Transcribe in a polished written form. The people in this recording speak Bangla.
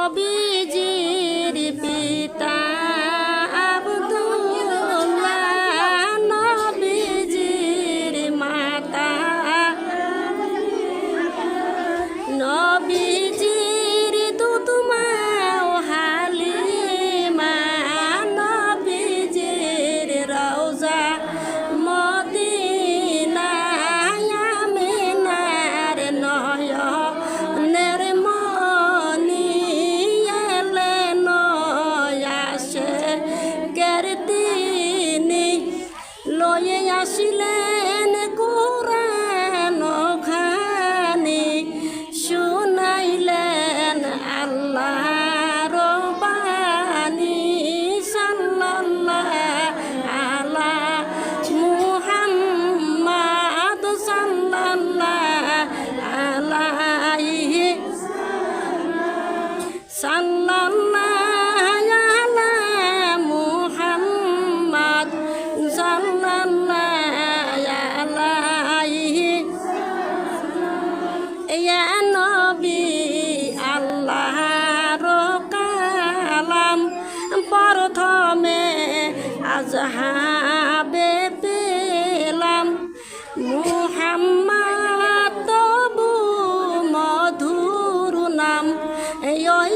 নবীজির পিতা আব্দুল্লাহ, নবীজির মাতা নবীজির দুধমা হালিমা, নবীজির রওজা মদিনায় আমিনার নয়নের মনি এলেন আশিকের তিনি লয়ে আসিলেন কুরআন খানি, শুনাইলেন আল্লাহর বাণী। সাল্লাল্লাহু আলা মুহাম্মাদ, সাল্লাল্লাহু আলাইহি সাল্লাল্লাহু আলা মুহাম্মাদ, সাল্লাল্লাহু আলাইহি। ইয়া নবী আল্লাহর কালাম, প্রথমে আজহাবে পেলাম মুহাম্মদ তবু মধুর নাম। ওই